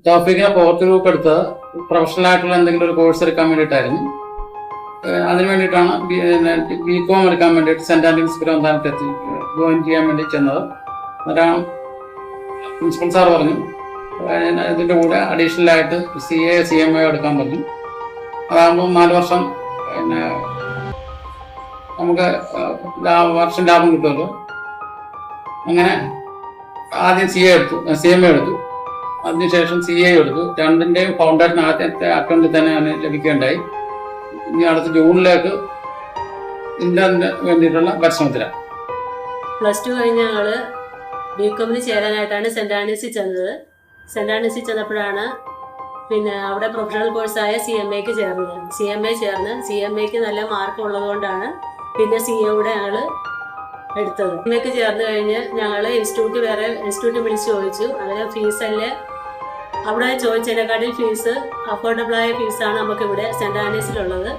ടോപ്പിക്കിനെ fourth group എടുത്തത് professional ആയിട്ടുള്ള എന്തെങ്കിലും ഒരു കോഴ്സ് എടുക്കാൻ വേണ്ടിയിട്ടായിരുന്നു. അതിന് വേണ്ടിയിട്ടാണ് ബികോം എടുക്കാൻ വേണ്ടിയിട്ട് സെന്റ് ആൻഡ്രീസ് തിരുവനന്തപുരത്ത് ജോയിൻ ചെയ്യാൻ വേണ്ടി ചെന്നത്. അന്നേരം പ്രിൻസിപ്പൽ സാർ പറഞ്ഞു ഇതിൻ്റെ കൂടെ അഡീഷണൽ ആയിട്ട് CA CMA എടുക്കാൻ പറഞ്ഞു. അതാകുമ്പോൾ 4 വർഷം പിന്നെ നമുക്ക് വർഷം ലാഭം കിട്ടുമല്ലോ. അങ്ങനെ ആദ്യം CMA എടുത്തു. അതിനുശേഷം CA എടുത്തു. രണ്ടിൻ്റെയും ഫൗണ്ടേഷൻ ആദ്യത്തെ അക്കൗണ്ടിൽ തന്നെയാണ് ലഭിക്കേണ്ടായി. ഇനി അടുത്ത ജൂണിലേക്ക് ഇന്റർന് വേണ്ടിയിട്ടുള്ള പരിശ്രമത്തിലാണ്. +2 കഴിഞ്ഞ് ഞങ്ങൾ ബികോമിന് ചേരാനായിട്ടാണ് സെന്റ് ആൻഡ്രീസിൽ ചെന്നത്. സെന്റ് ആൻഡ്രീസിൽ ചെന്നപ്പോഴാണ് പിന്നെ അവിടെ പ്രൊഫഷണൽ കോഴ്സായ CMAക്ക് ചേർന്നത്. CMAക്ക് നല്ല മാർക്ക് ഉള്ളതുകൊണ്ടാണ് പിന്നെ CA ഞങ്ങൾ എടുത്തത്. CMAക്ക് ചേർന്ന് കഴിഞ്ഞ് ഞങ്ങൾ ഇൻസ്റ്റിറ്റ്യൂട്ട് വിളിച്ച് ചോദിച്ചു. അങ്ങനെ ഫീസല്ലേ അവിടെ ചോദിച്ചതിനെക്കാട്ടിൽ ഫീസ് അഫോർഡബിളായ ഫീസാണ് നമുക്കിവിടെ സെന്റ് ആൻഡ്രീസിലുള്ളത്.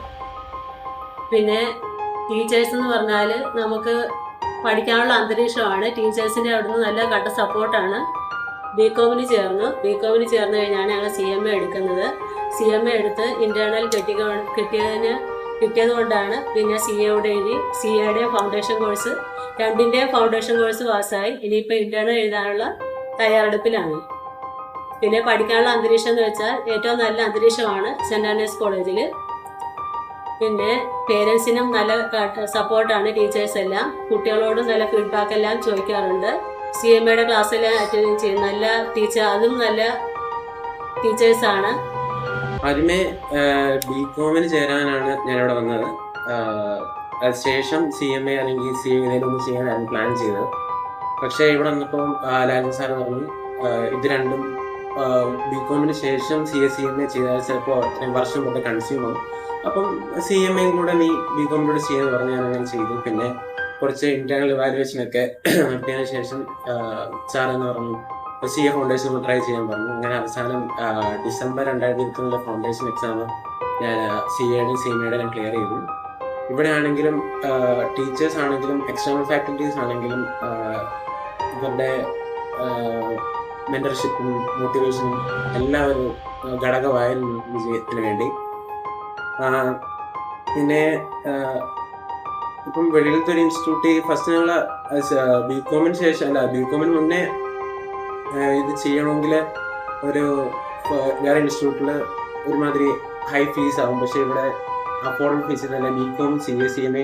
പിന്നെ ടീച്ചേഴ്സ് എന്ന് പറഞ്ഞാൽ നമുക്ക് പഠിക്കാനുള്ള അന്തരീക്ഷമാണ്. ടീച്ചേഴ്സിൻ്റെ അവിടുന്ന് നല്ല കട്ട സപ്പോർട്ടാണ്. ബികോമിന് ചേർന്ന് കഴിഞ്ഞാണ് ഞങ്ങൾ CMA എടുക്കുന്നത്. CMA എടുത്ത് ഇന്റേണൽ കിട്ടിയത് കൊണ്ടാണ് പിന്നെ CAയുടെ ഫൗണ്ടേഷൻ കോഴ്സ്, രണ്ടിൻ്റെയും ഫൗണ്ടേഷൻ കോഴ്സ് പാസ്സായി. ഇനിയിപ്പോൾ ഇന്റേണൽ എഴുതാനുള്ള തയ്യാറെടുപ്പിലാണ്. പിന്നെ പഠിക്കാനുള്ള അന്തരീക്ഷം എന്ന് വെച്ചാൽ ഏറ്റവും നല്ല അന്തരീക്ഷമാണ് സെന്റ് ആൻഡ്രീസ് കോളേജിൽ. പിന്നെ പേരൻസിനും നല്ല സപ്പോർട്ടാണ് ടീച്ചേഴ്സ് എല്ലാം. കുട്ടികളോടും നല്ല ഫീഡ്ബാക്ക് എല്ലാം ചോദിക്കാറുണ്ട്. CMAയുടെ ക്ലാസ്സെല്ലാം അറ്റൻഡ് ചെയ്യും. അതും നല്ല ടീച്ചേഴ്സാണ്. ആദ്യമേ ബികോമിന് ചേരാനാണ് ഞാനിവിടെ വന്നത്. അതിനുശേഷം CMA അല്ലെങ്കിൽ CA ഇതിലൊന്നും ചെയ്യാനാണ് പ്ലാൻ ചെയ്തത്. പക്ഷേ ഇവിടെ വന്നപ്പോൾ ലാലൻ സാർ പറഞ്ഞു ഇത് രണ്ടും ബികോമിന് ശേഷം CMA ചെയ്താൽ ചിലപ്പോൾ അത്രയും വർഷം കൊണ്ട് കൺസ്യൂം ആവും. അപ്പം CMA കൂടെ നീ ബികോമിലൂടെ ചെയ്യാന്ന് പറഞ്ഞ് ഞാൻ അങ്ങനെ ചെയ്തു. പിന്നെ കുറച്ച് ഇന്റേണൽ ഇവാലുവേഷനൊക്കെ നടത്തിയതിനു ശേഷം സാർ എന്ന് പറഞ്ഞു CA ഫൗണ്ടേഷൻ ട്രൈ ചെയ്യാൻ പറഞ്ഞു. അങ്ങനെ അവസാനം ഡിസംബർ 2020 ഫൗണ്ടേഷൻ എക്സാം ഞാൻ CAയുടെയും CMAയുടെയും ഞാൻ ക്ലിയർ ചെയ്തു. ഇവിടെ ആണെങ്കിലും ടീച്ചേഴ്സ് ആണെങ്കിലും എക്സ്റ്റേണൽ ഫാക്കൽറ്റീസ് ആണെങ്കിലും ഇവരുടെ മെന്റർഷിപ്പും മോട്ടിവേഷനും എല്ലാം ഒരു ഘടകമായിരുന്നു വിജയത്തിന് വേണ്ടി. പിന്നെ ഇപ്പം വെളിയിലത്തെ ഒരു ഇൻസ്റ്റിറ്റ്യൂട്ട് ഫസ്റ്റ് ഞങ്ങൾ ബികോമിന് ശേഷം ബികോമിന് മുന്നേ ഇത് ചെയ്യണമെങ്കിൽ ഒരു വേറെ ഇൻസ്റ്റിറ്റ്യൂട്ടിൽ ഒരുമാതിരി ഹൈ ഫീസ് ആവും. പക്ഷേ ഇവിടെ അഫോർഡബിൾ ഫീസ് തന്നെ ബികോം CA CMA